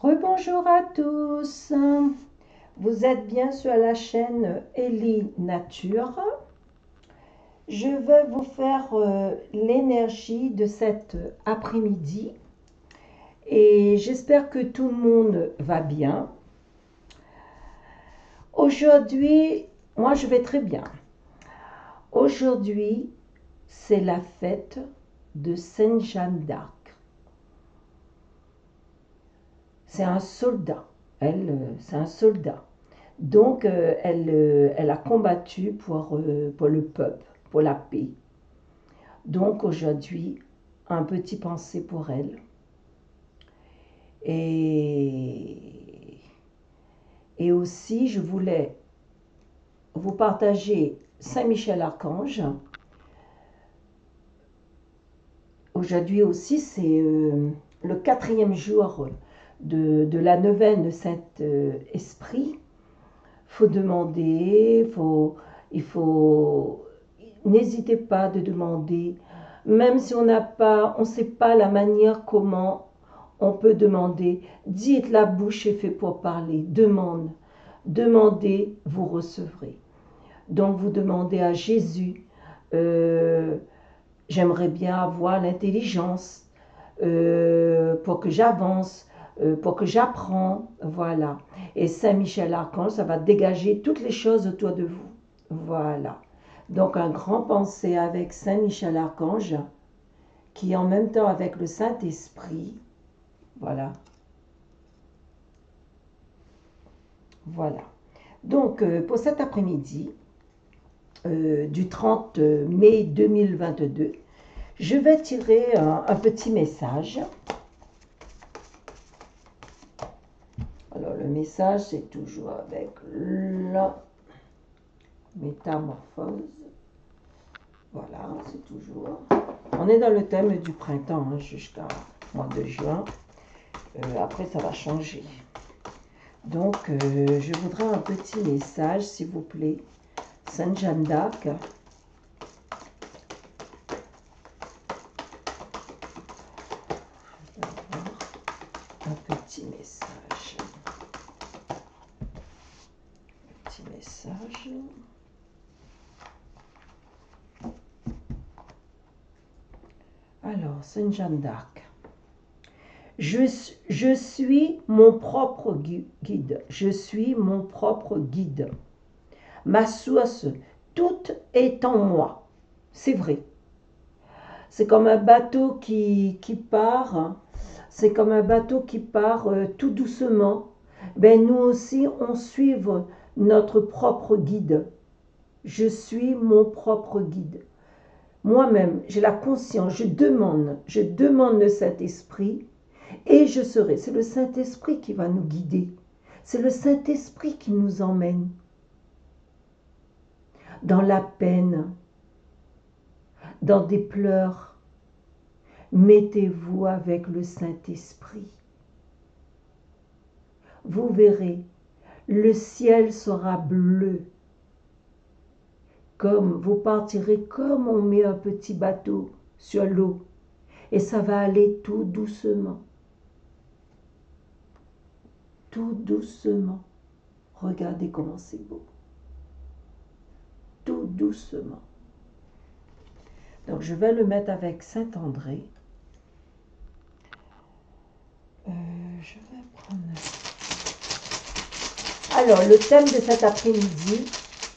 Rebonjour à tous, vous êtes bien sur la chaîne Ellie Nature. Je vais vous faire l'énergie de cet après-midi et j'espère que tout le monde va bien. Aujourd'hui, moi je vais très bien. Aujourd'hui, c'est la fête de Sainte Jeanne d'Arc. C'est un soldat. C'est un soldat. Donc, elle a combattu pour le peuple, pour la paix. Donc, aujourd'hui, un petit pensée pour elle. Et aussi, je voulais vous partager Saint Michel Archange. Aujourd'hui aussi, c'est le 4e jour de la neuvaine de Saint-Esprit. Faut demander, n'hésitez pas de demander, même si on ne sait pas la manière comment on peut demander. Dites, la bouche est faite pour parler, demandez, vous recevrez. Donc vous demandez à Jésus, j'aimerais bien avoir l'intelligence pour que j'avance, pour que j'apprends, voilà. Et Saint Michel Archange, ça va dégager toutes les choses autour de vous, voilà. Donc un grand pensée avec Saint Michel Archange, qui est en même temps avec le Saint-Esprit, voilà. Voilà. Donc pour cet après-midi, du 30 mai 2022, je vais tirer un petit message. Alors, le message, c'est toujours avec la métamorphose. Voilà, c'est toujours. On est dans le thème du printemps jusqu'à mois de juin. Après, ça va changer. Donc, je voudrais un petit message, s'il vous plaît. Sainte Jeanne d'Arc. Un petit message. Petit message. Alors, Sainte Jeanne d'Arc. Je suis mon propre guide. Je suis mon propre guide. Ma source, toute est en moi. C'est vrai. C'est comme un bateau qui part. C'est comme un bateau qui part tout doucement. Ben, nous aussi, on suit notre propre guide. Je suis mon propre guide. Moi-même, j'ai la conscience, je demande le Saint-Esprit et je serai. C'est le Saint-Esprit qui va nous guider. C'est le Saint-Esprit qui nous emmène dans la peine, dans des pleurs. Mettez-vous avec le Saint-Esprit. Vous verrez, le ciel sera bleu. Comme vous partirez comme on met un petit bateau sur l'eau. Et ça va aller tout doucement. Tout doucement. Regardez comment c'est beau. Tout doucement. Donc je vais le mettre avec Saint-André. Je vais prendre... Alors, le thème de cet après-midi,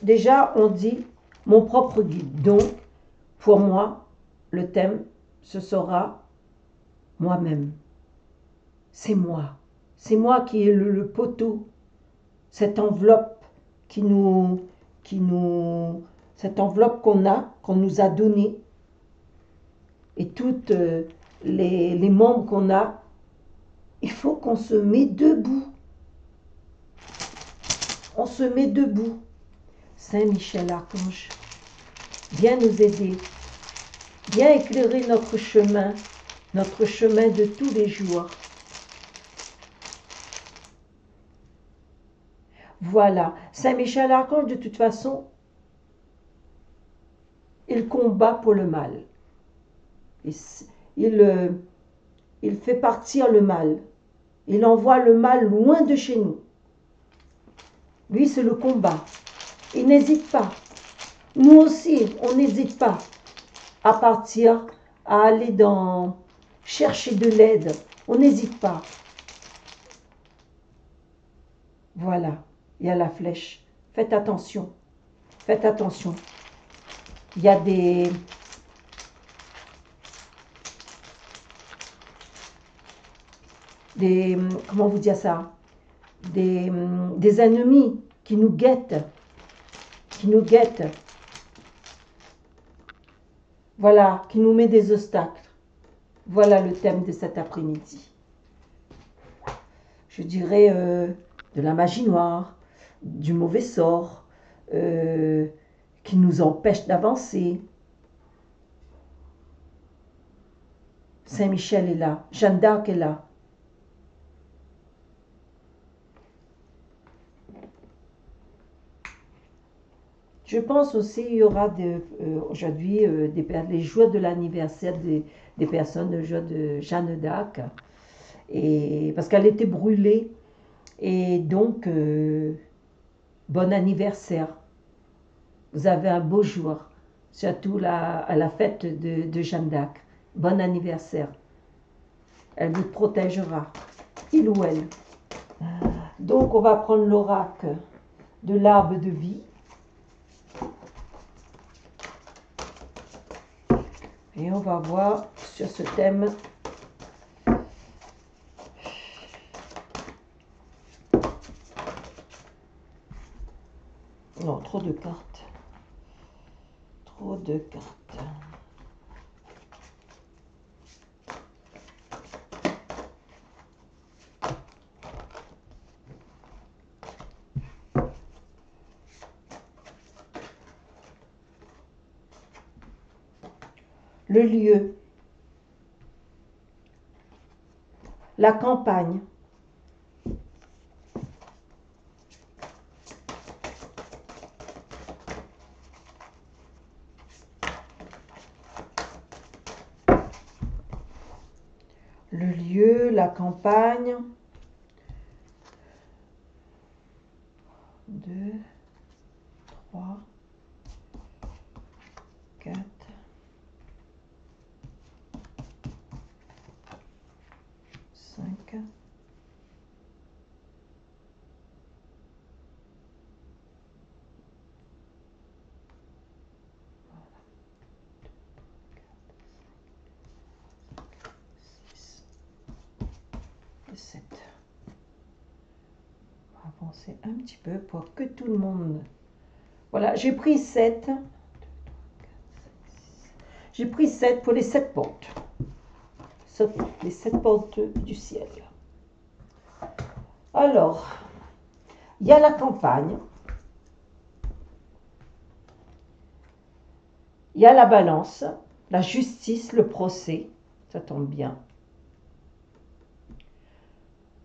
déjà on dit mon propre guide. Donc, pour moi, le thème, ce sera moi-même. C'est moi. C'est moi qui ai le poteau, cette enveloppe cette enveloppe qu'on nous a donnée, et toutes les membres qu'on a, il faut qu'on se mette debout. On se met debout. Saint Michel Archange, viens nous aider, viens éclairer notre chemin de tous les jours. Voilà, Saint Michel Archange, de toute façon, il combat pour le mal. Il fait partir le mal. Il envoie le mal loin de chez nous. Lui, c'est le combat. Il n'hésite pas. Nous aussi, on n'hésite pas à partir, à aller chercher de l'aide. On n'hésite pas. Voilà, il y a la flèche. Faites attention. Faites attention. Il y a comment vous dire ça, des ennemis qui nous guettent, voilà, qui nous met des obstacles. Voilà le thème de cet après-midi. Je dirais de la magie noire, du mauvais sort, qui nous empêche d'avancer. Saint-Michel est là, Jeanne d'Arc est là. Je pense aussi qu'il y aura aujourd'hui les jours de l'anniversaire des personnes, le jour de Jeanne d'Arc, parce qu'elle était brûlée. Et donc, bon anniversaire. Vous avez un beau jour, surtout à la fête de Jeanne d'Arc. Bon anniversaire. Elle vous protégera, il ou elle. Donc, on va prendre l'oracle de l'arbre de vie. Et on va voir sur ce thème. Non, trop de cartes. Trop de cartes. Le lieu. La campagne. Le lieu, la campagne. 2, 3, 4. 5. Et 7. On va avancer un petit peu pour que tout le monde... Voilà, j'ai pris 7. J'ai pris 7 pour les 7 portes. Les 7 portes du ciel. Alors, il y a la campagne. Il y a la balance, la justice, le procès. Ça tombe bien.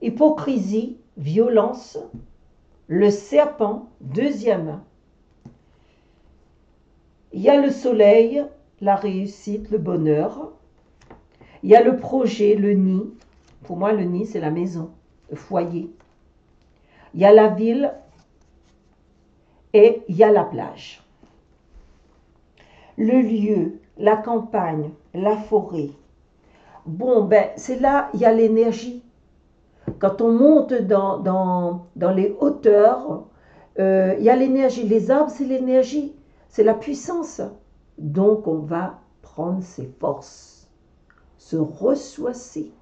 Hypocrisie, violence, le serpent, deuxième. Il y a le soleil, la réussite, le bonheur. Il y a le projet, le nid. Pour moi, le nid, c'est la maison, le foyer. Il y a la ville et il y a la plage. Le lieu, la campagne, la forêt. Bon, ben, c'est là, il y a l'énergie. Quand on monte dans les hauteurs, il y a l'énergie. Les arbres, c'est l'énergie, c'est la puissance. Donc, on va prendre ses forces, se ressoicer.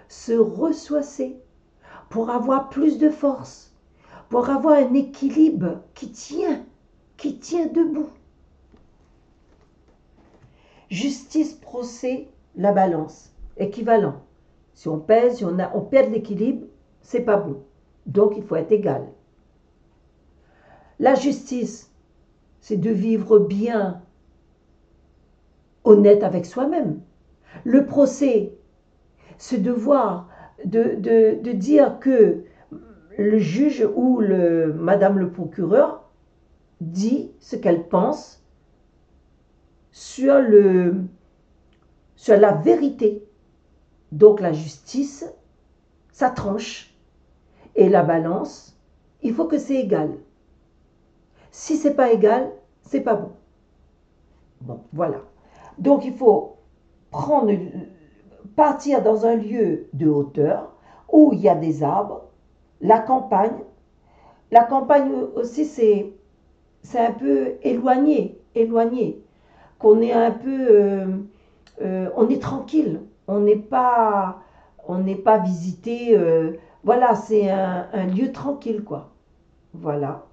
Se ressoicer pour avoir plus de force, pour avoir un équilibre qui tient debout. Justice, procès, la balance. Équivalent. Si on pèse, si on perd l'équilibre, c'est pas bon. Donc il faut être égal. La justice, c'est de vivre bien, honnête avec soi-même. Le procès, c'est de voir, de dire que le juge ou madame le procureur dit ce qu'elle pense sur la vérité Donc la justice, ça tranche. Et la balance, il faut que c'est égal. Si c'est pas égal, c'est pas bon. Bon, voilà. Donc il faut partir dans un lieu de hauteur où il y a des arbres, la campagne. La campagne aussi, c'est un peu éloigné, qu'on est un peu, on est tranquille, on n'est pas visité, voilà, c'est un lieu tranquille, quoi. Voilà.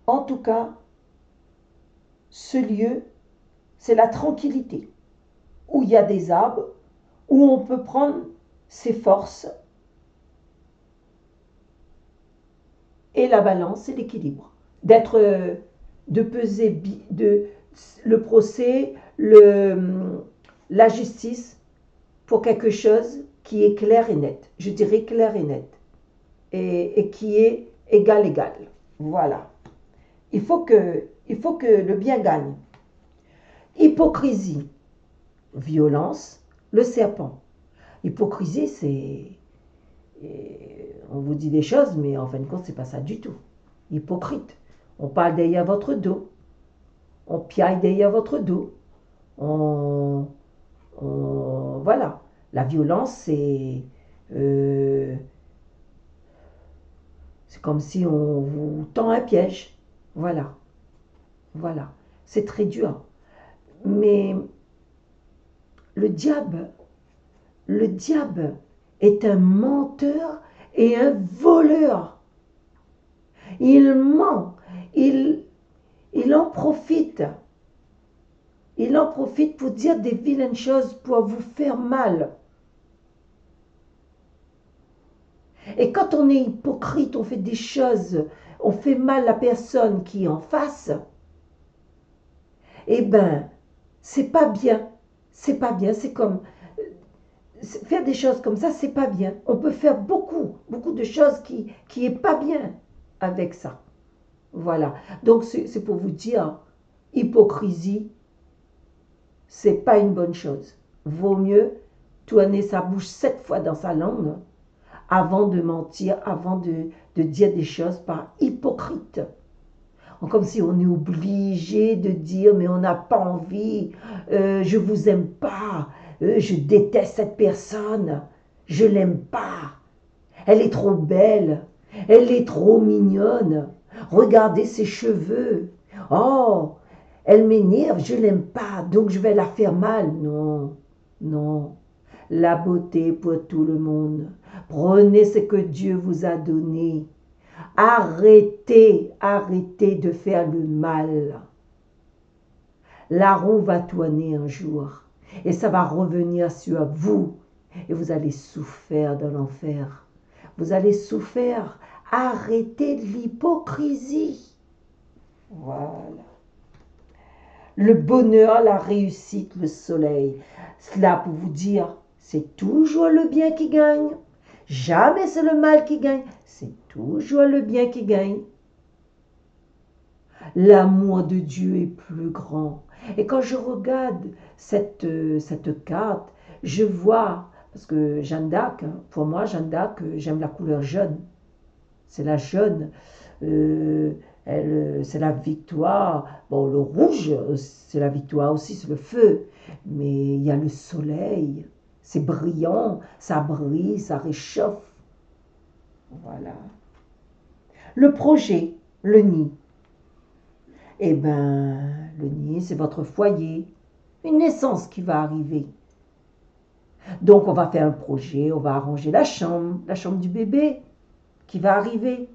En tout cas, ce lieu, c'est la tranquillité, où il y a des arbres, où on peut prendre ses forces et la balance et l'équilibre. D'être, de peser le procès, la justice pour quelque chose qui est clair et net. Je dirais clair et net. Et qui est égal. Voilà. Il faut que le bien gagne. Hypocrisie, violence, le serpent. Hypocrisie, c'est... On vous dit des choses, mais en fin de compte, c'est pas ça du tout. Hypocrite. On parle derrière votre dos. On piaille derrière votre dos. Voilà. La violence, c'est comme si on vous tend un piège. Voilà. Voilà. C'est très dur. Mais le diable, le diable est un menteur et un voleur. Il ment. Il en profite. Il en profite pour dire des vilaines choses, pour vous faire mal. Et quand on est hypocrite, on fait des choses, on fait mal à la personne qui est en face, eh ben, c'est pas bien. C'est pas bien. C'est comme faire des choses comme ça, c'est pas bien. On peut faire beaucoup de choses qui est pas bien avec ça. Voilà. Donc c'est pour vous dire, hypocrisie, c'est pas une bonne chose. Vaut mieux tourner sa bouche 7 fois dans sa langue avant de mentir, avant de dire des choses par hypocrite. Comme si on est obligé de dire, mais on n'a pas envie, je vous aime pas, je déteste cette personne, je l'aime pas, elle est trop belle, elle est trop mignonne, regardez ses cheveux, oh, elle m'énerve, je l'aime pas, donc je vais la faire mal. Non, non, la beauté pour tout le monde. Prenez ce que Dieu vous a donné. Arrêtez de faire le mal. La roue va tourner un jour et ça va revenir sur vous et vous allez souffrir dans l'enfer. Vous allez souffrir. Arrêtez l'hypocrisie. Voilà. Le bonheur, la réussite, le soleil. Cela pour vous dire, c'est toujours le bien qui gagne. Jamais c'est le mal qui gagne, c'est toujours le bien qui gagne. L'amour de Dieu est plus grand. Et quand je regarde cette carte, je vois, parce que Jeanne d'Arc, pour moi, Jeanne d'Arc, j'aime la couleur jaune. C'est la jaune. C'est la victoire. Bon, le rouge, c'est la victoire aussi, c'est le feu. Mais il y a le soleil. C'est brillant, ça brille, ça réchauffe. Voilà. Le projet, le nid. Eh bien, le nid, c'est votre foyer. Une naissance qui va arriver. Donc, on va faire un projet, on va arranger la chambre du bébé qui va arriver.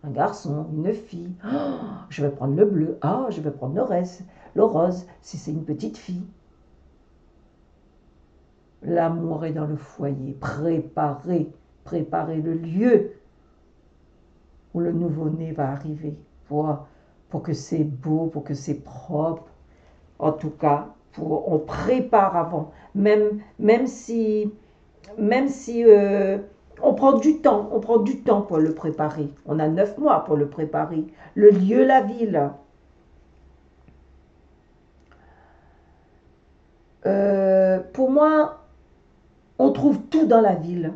Un garçon, une fille. Oh, je vais prendre le bleu. Ah, je vais prendre le rose, si c'est une petite fille. L'amour est dans le foyer. Préparez le lieu où le nouveau-né va arriver. Pour que c'est beau, pour que c'est propre. En tout cas, on prépare avant. Même si on prend du temps pour le préparer. On a 9 mois pour le préparer. Le lieu, la ville. pour moi, on trouve tout dans la ville.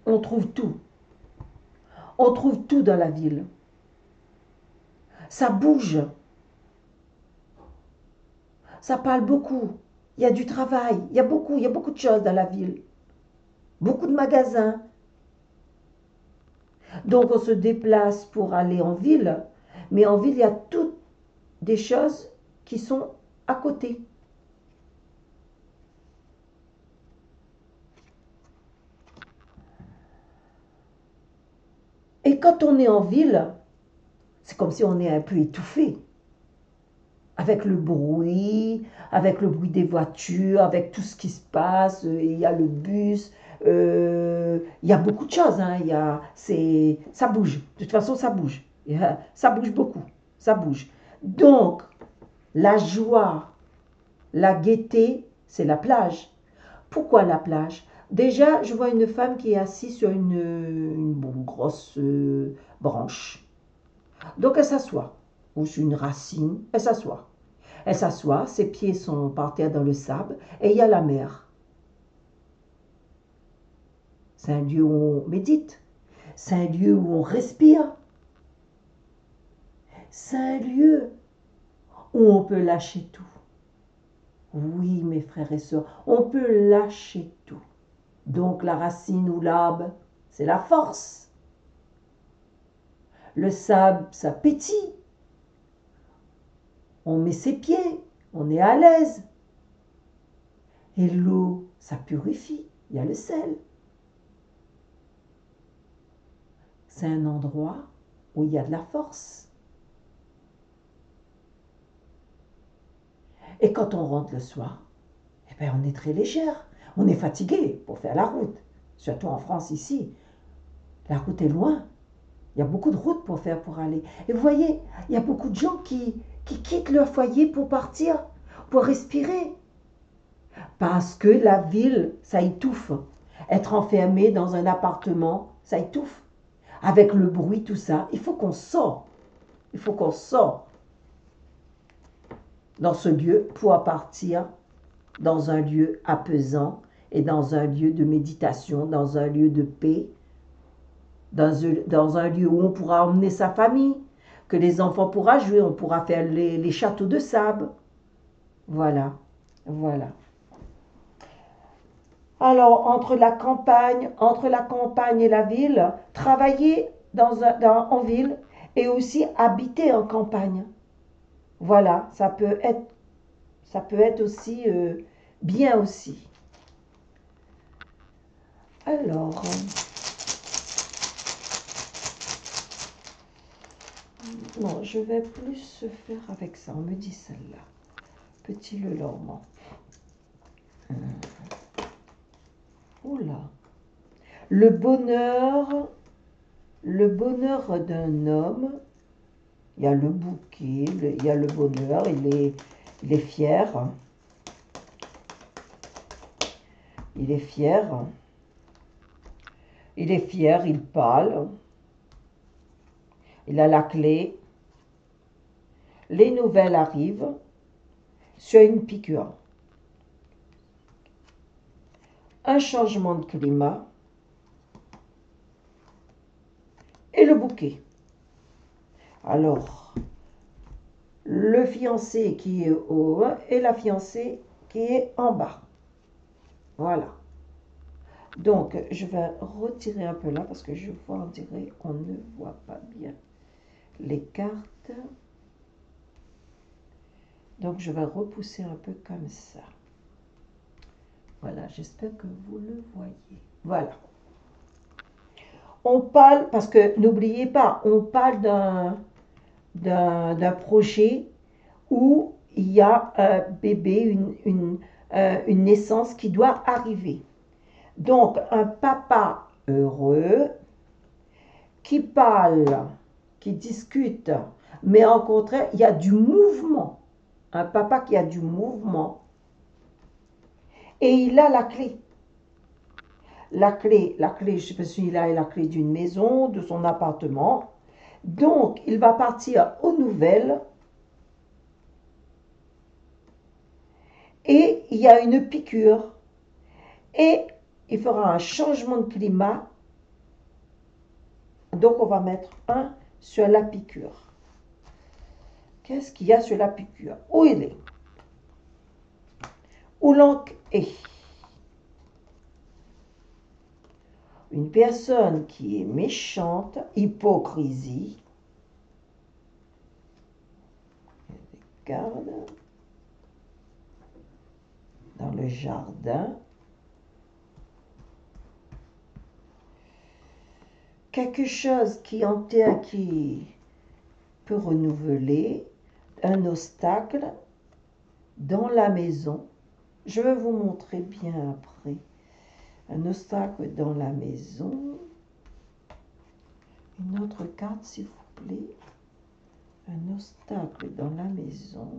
On trouve tout. On trouve tout dans la ville. Ça bouge. Ça parle beaucoup. Il y a du travail. Il y a beaucoup de choses dans la ville. Beaucoup de magasins. Donc on se déplace pour aller en ville. Mais en ville, il y a toutes des choses qui sont à côté. Et quand on est en ville, c'est comme si on est un peu étouffé. Avec le bruit des voitures, avec tout ce qui se passe, il y a le bus, il y a beaucoup de choses, hein, ça bouge, de toute façon ça bouge, ça bouge beaucoup, ça bouge. Donc, la joie, la gaieté, c'est la plage. Pourquoi la plage? Déjà, je vois une femme qui est assise sur une grosse branche. Donc elle s'assoit, ou sur une racine, elle s'assoit. Elle s'assoit, ses pieds sont par terre dans le sable, et il y a la mer. C'est un lieu où on médite, c'est un lieu où on respire, c'est un lieu où on peut lâcher tout. Oui, mes frères et sœurs, on peut lâcher tout. Donc la racine ou l'arbre, c'est la force. Le sable, ça pétille. On met ses pieds, on est à l'aise. Et l'eau, ça purifie, il y a le sel. C'est un endroit où il y a de la force. Et quand on rentre le soir, eh bien, on est très légère. On est fatigué pour faire la route. Surtout en France ici. La route est loin. Il y a beaucoup de routes pour faire pour aller. Et vous voyez, il y a beaucoup de gens qui quittent leur foyer pour partir, pour respirer. Parce que la ville, ça étouffe. Être enfermé dans un appartement, ça étouffe. Avec le bruit, tout ça, il faut qu'on sorte. Il faut qu'on sorte dans ce lieu pour partir dans un lieu apaisant et dans un lieu de méditation, dans un lieu de paix, dans un lieu où on pourra emmener sa famille, que les enfants pourront jouer, on pourra faire les châteaux de sable. Voilà, voilà. Alors, entre la campagne et la ville, travailler en ville et aussi habiter en campagne. Voilà, ça peut être aussi bien aussi. Alors, non, je vais plus faire avec ça. On me dit celle-là. Petit le lormant. Oula. Le bonheur d'un homme, il y a le bouquet, il y a le bonheur, il est fier. Il est fier. Il est fier, il parle. Il a la clé. Les nouvelles arrivent sur une piqûre. Un changement de climat et le bouquet. Alors, le fiancé qui est au haut et la fiancée qui est en bas. Voilà. Donc, je vais retirer un peu là parce que je vois, on dirait, on ne voit pas bien les cartes. Donc, je vais repousser un peu comme ça. Voilà, j'espère que vous le voyez. Voilà. On parle, parce que n'oubliez pas, on parle d'un projet où il y a un bébé, une naissance qui doit arriver. Donc, un papa heureux qui parle, qui discute, mais en contraire, il y a du mouvement. Un papa qui a du mouvement. Et il a la clé. La clé, je sais pas s'il a la clé d'une maison, de son appartement. Donc, il va partir aux nouvelles. et il y a une piqûre et il fera un changement de climat. Donc on va mettre un sur la piqûre. Qu'est-ce qu'il y a sur la piqûre? Où il est? Où l'encre est? Une personne qui est méchante, hypocrisie. Regarde. Dans le jardin. Quelque chose qui enterre, qui peut renouveler. Un obstacle dans la maison. Je vais vous montrer bien après. Un obstacle dans la maison. Une autre carte, s'il vous plaît. Un obstacle dans la maison.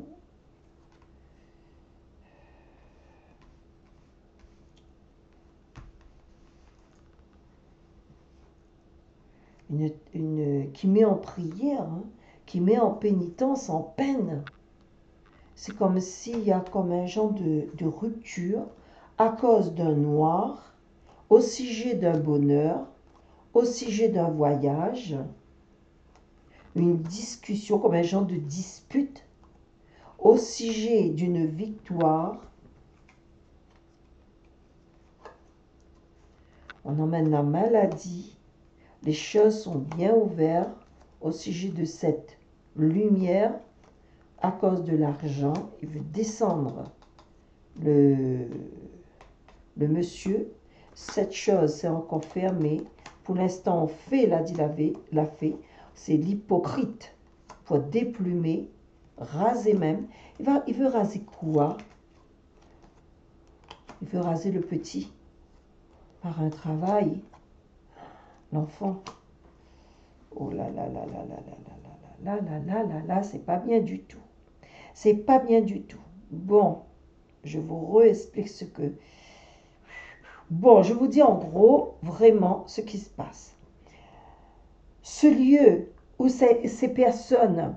Qui met en prière, hein, qui met en pénitence, en peine. C'est comme s'il y a comme un genre de rupture à cause d'un noir, au sujet d'un bonheur, au sujet d'un voyage, une discussion comme un genre de dispute, au sujet d'une victoire. On emmène la maladie. Les choses sont bien ouvertes au sujet de cette lumière à cause de l'argent. Il veut descendre le monsieur. Cette chose, c'est encore fermé. Pour l'instant, on fait, l'a dit la fée. C'est l'hypocrite pour déplumer, raser même. Il veut raser quoi? Il veut raser le petit par un travail. L'enfant. Oh là là là là là là là là là là là là, c'est pas bien du tout. C'est pas bien du tout. Bon, je vous réexplique ce que... Bon, je vous dis en gros, vraiment, ce qui se passe. Ce lieu où ces personnes,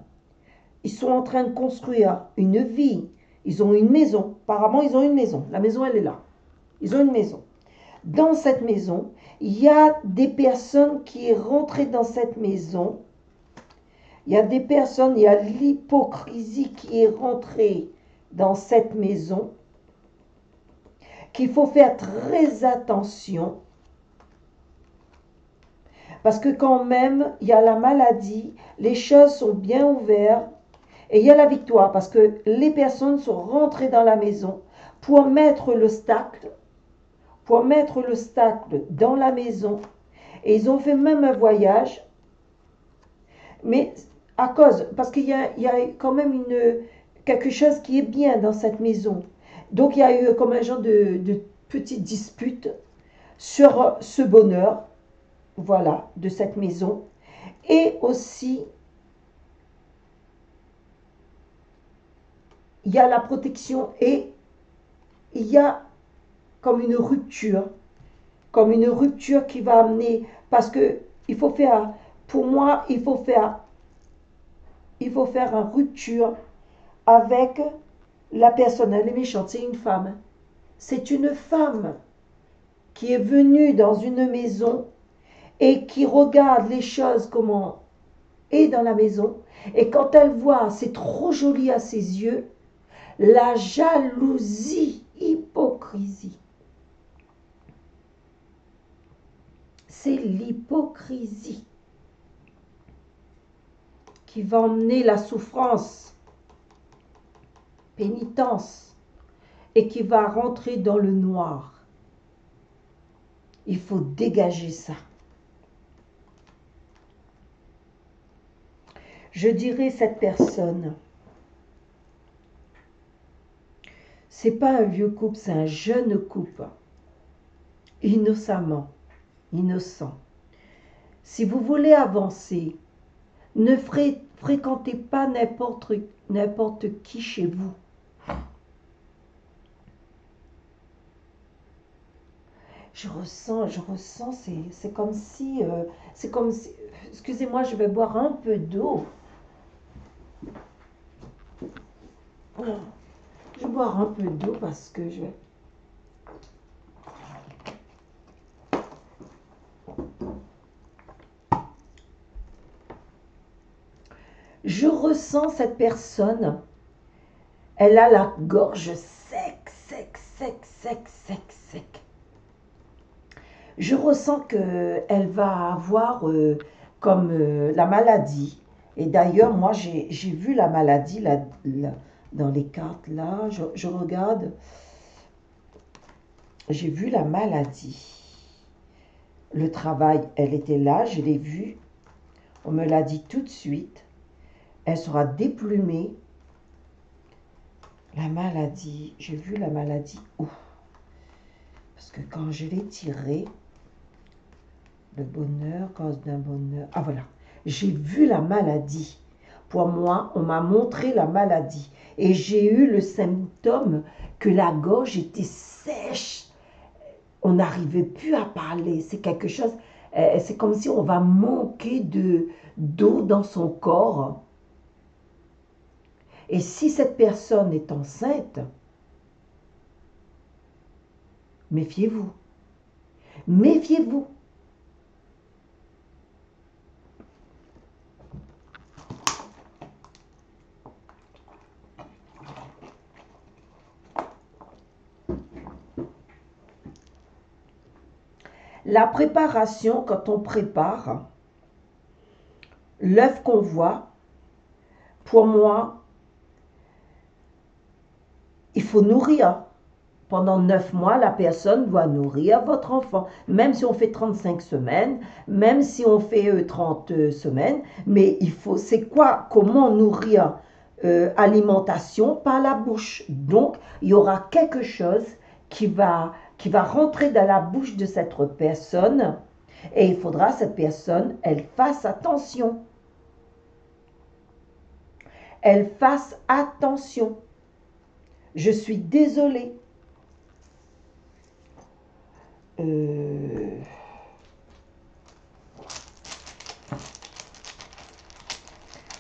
ils sont en train de construire une vie, ils ont une maison. Apparemment, ils ont une maison. La maison, elle est là. Ils ont une maison. Dans cette maison, il y a des personnes qui sont rentrées dans cette maison. Il y a des personnes, il y a l'hypocrisie qui est rentrée dans cette maison, qu'il faut faire très attention. Parce que quand même, il y a la maladie, les choses sont bien ouvertes et il y a la victoire. Parce que les personnes sont rentrées dans la maison pour mettre l'obstacle dans la maison. Et ils ont fait même un voyage. Mais à cause, parce qu'il y a quand même quelque chose qui est bien dans cette maison. Donc il y a eu comme un genre de petite dispute sur ce bonheur, voilà, de cette maison. Et aussi, il y a la protection et il y a comme une rupture qui va amener, parce que il faut faire, pour moi, il faut faire une rupture avec la personne. Elle est méchante, c'est une femme. C'est une femme qui est venue dans une maison et qui regarde les choses comment est dans la maison. Et quand elle voit, c'est trop joli à ses yeux, la jalousie, hypocrisie. C'est l'hypocrisie qui va emmener la souffrance, pénitence, et qui va rentrer dans le noir. Il faut dégager ça. Je dirais cette personne, c'est pas un vieux couple, c'est un jeune couple, innocemment, innocent. Si vous voulez avancer, ne fréquentez pas n'importe qui chez vous. Je ressens, c'est comme si, excusez-moi, je vais boire un peu d'eau. Je vais boire un peu d'eau parce que je vais... Je ressens cette personne, elle a la gorge sec, sec, sec, sec, sec, sec. Je ressens qu'elle va avoir comme la maladie. Et d'ailleurs, moi, j'ai vu la maladie dans les cartes là. Je regarde. J'ai vu la maladie. Le travail, elle était là, je l'ai vue. On me l'a dit tout de suite. Elle sera déplumée. La maladie, j'ai vu la maladie où? Parce que quand je l'ai tirée, le bonheur, cause d'un bonheur. Ah voilà, j'ai vu la maladie. Pour moi, on m'a montré la maladie. Et j'ai eu le symptôme que la gorge était sèche. On n'arrivait plus à parler. C'est quelque chose, c'est comme si on va manquer d'eau dans son corps. Et si cette personne est enceinte, méfiez-vous. Méfiez-vous. La préparation, quand on prépare, l'œuf qu'on voit, pour moi, il faut nourrir. Pendant 9 mois, la personne doit nourrir votre enfant. Même si on fait 35 semaines, même si on fait 30 semaines. Mais il faut, c'est quoi? Comment nourrir? Alimentation par la bouche. Donc, il y aura quelque chose qui va rentrer dans la bouche de cette personne. Et il faudra que cette personne, elle fasse attention. Elle fasse attention. Je suis désolée.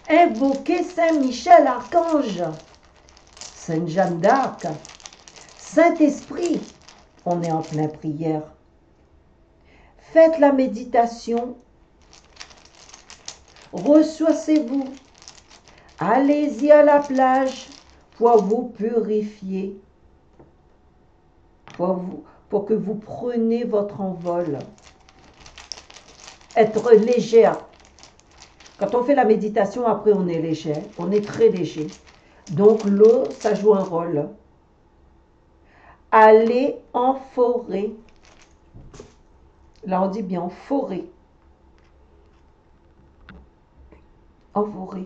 Invoquez Saint-Michel Archange, Sainte Jeanne d'Arc, Saint-Esprit, on est en pleine prière. Faites la méditation, ressourcez-vous, allez-y à la plage pour vous purifier, pour que vous preniez votre envol. Être légère. Quand on fait la méditation, après on est léger, on est très léger. Donc l'eau, ça joue un rôle. Allez en forêt. Là on dit bien en forêt. En forêt.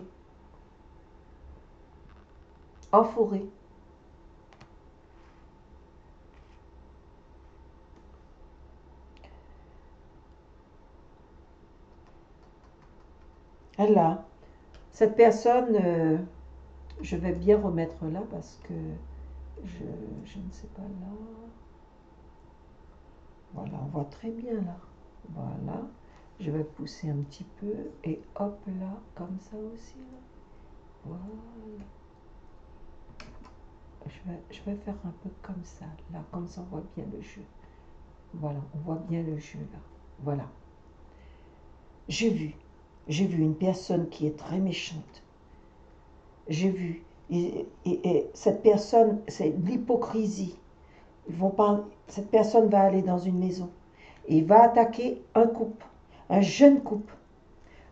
En forêt. Là, cette personne, je vais bien remettre là parce que je ne sais pas là. Voilà, on voit très bien là. Voilà. Je vais pousser un petit peu et hop là, comme ça aussi. Là. Voilà. Je vais faire un peu comme ça. Là, comme ça, on voit bien le jeu. Voilà, on voit bien le jeu là. Voilà. J'ai vu une personne qui est très méchante. J'ai vu. Et cette personne, c'est de l'hypocrisie. Cette personne va aller dans une maison et va attaquer un couple, un jeune couple,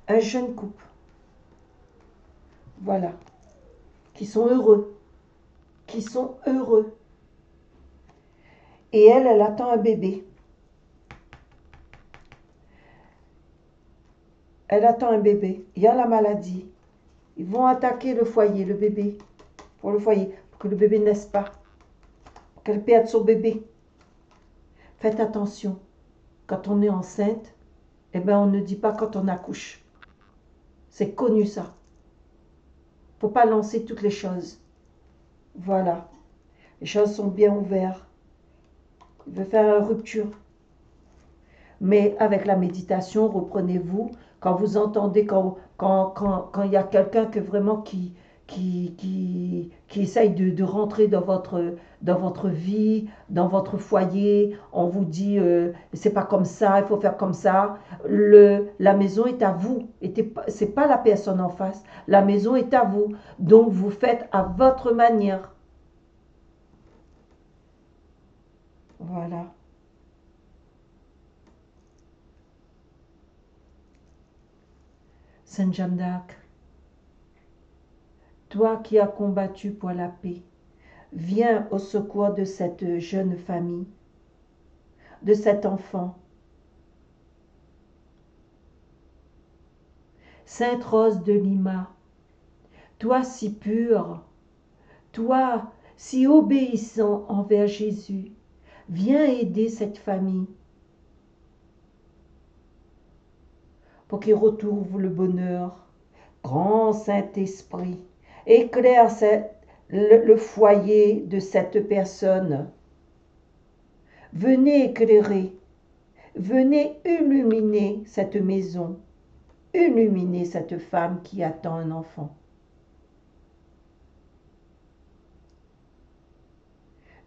un jeune couple. Voilà. Qui sont heureux. Qui sont heureux. Et elle attend un bébé. Elle attend un bébé. Il y a la maladie. Ils vont attaquer le foyer, le bébé. Pour le foyer. Pour que le bébé ne naisse pas. Pour qu'elle perde son bébé. Faites attention. Quand on est enceinte, eh ben on ne dit pas quand on accouche. C'est connu ça. Faut pas lancer toutes les choses. Voilà. Les choses sont bien ouvertes. Il veut faire une rupture. Mais avec la méditation, reprenez-vous. Quand vous entendez, quand il y a quelqu'un que vraiment qui qui essaye de rentrer dans votre vie, dans votre foyer. On vous dit, c'est pas comme ça, il faut faire comme ça. La maison est à vous. C'est pas la personne en face. La maison est à vous. Donc, vous faites à votre manière. Voilà. Sainte Jeanne d'Arc, toi qui as combattu pour la paix, viens au secours de cette jeune famille, de cet enfant. Sainte Rose de Lima, toi si pure, toi si obéissant envers Jésus, viens aider cette famille pour qu'il retrouve le bonheur. Grand Saint-Esprit, éclaire le foyer de cette personne. Venez éclairer, venez illuminer cette maison, illuminer cette femme qui attend un enfant.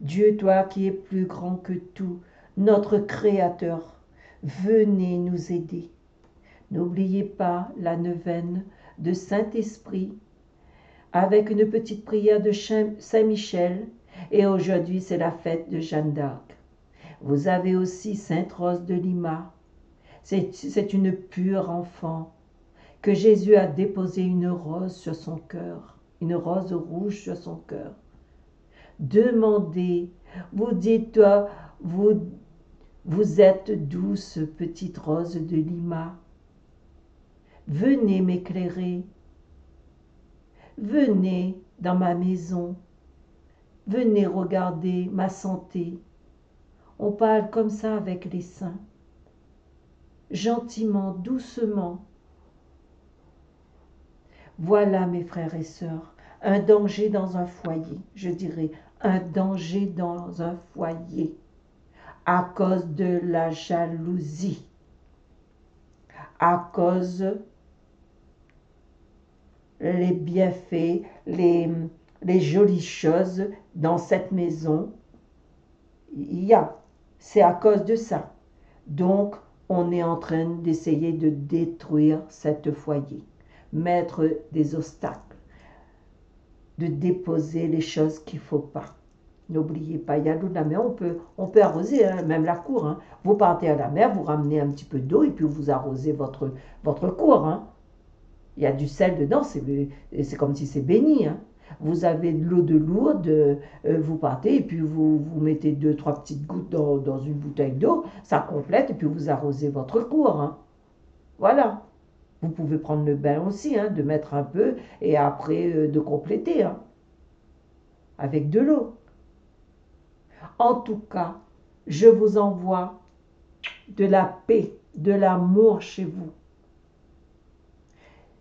Dieu, toi qui es plus grand que tout, notre Créateur, venez nous aider. N'oubliez pas la neuvaine de Saint-Esprit avec une petite prière de Saint-Michel, et aujourd'hui c'est la fête de Jeanne d'Arc. Vous avez aussi Sainte Rose de Lima. C'est une pure enfant que Jésus a déposé une rose sur son cœur, une rose rouge sur son cœur. Demandez, vous dites, vous êtes douce petite rose de Lima. Venez m'éclairer. Venez dans ma maison. Venez regarder ma santé. On parle comme ça avec les saints. Gentiment, doucement. Voilà, mes frères et sœurs, un danger dans un foyer. Je dirais un danger dans un foyer à cause de la jalousie, à cause les bienfaits, les jolies choses dans cette maison. C'est à cause de ça. Donc, on est en train d'essayer de détruire ce foyer, mettre des obstacles, de déposer les choses qu'il ne faut pas. N'oubliez pas, il y a l'eau de la mer, on peut arroser, hein, même la cour. Hein. Vous partez à la mer, vous ramenez un petit peu d'eau et puis vous arrosez votre cour. Hein. Il y a du sel dedans, c'est comme si c'est béni. Hein. Vous avez de l'eau de Lourdes, vous partez et puis vous mettez 2-3 petites gouttes dans une bouteille d'eau, ça complète et puis vous arrosez votre cour. Hein. Voilà. Vous pouvez prendre le bain aussi, hein, de mettre un peu et après de compléter hein, avec de l'eau. En tout cas, je vous envoie de la paix, de l'amour chez vous.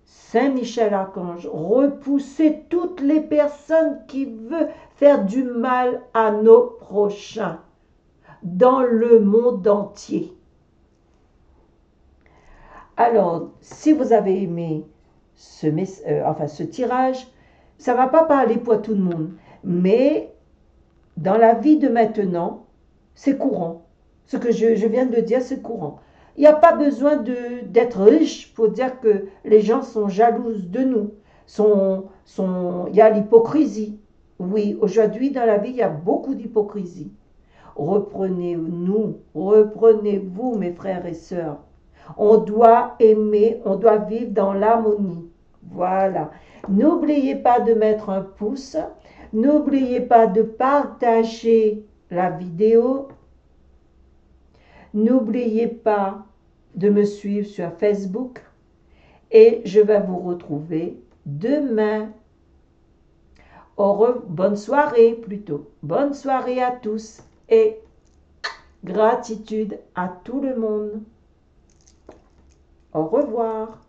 Saint Michel Archange, repoussez toutes les personnes qui veulent faire du mal à nos prochains dans le monde entier. Alors, si vous avez aimé ce tirage, ça ne va pas parler pour tout le monde, mais dans la vie de maintenant, c'est courant. Ce que je viens de dire, c'est courant. Il n'y a pas besoin d'être riche pour dire que les gens sont jaloux de nous. Il y a l'hypocrisie. Oui, aujourd'hui, dans la vie, il y a beaucoup d'hypocrisie. Reprenez-nous, reprenez-vous, mes frères et sœurs. On doit aimer, on doit vivre dans l'harmonie. Voilà. N'oubliez pas de mettre un pouce. N'oubliez pas de partager la vidéo. N'oubliez pas de me suivre sur Facebook. Et je vais vous retrouver demain. Bonne soirée plutôt. Bonne soirée à tous. Et gratitude à tout le monde. Au revoir.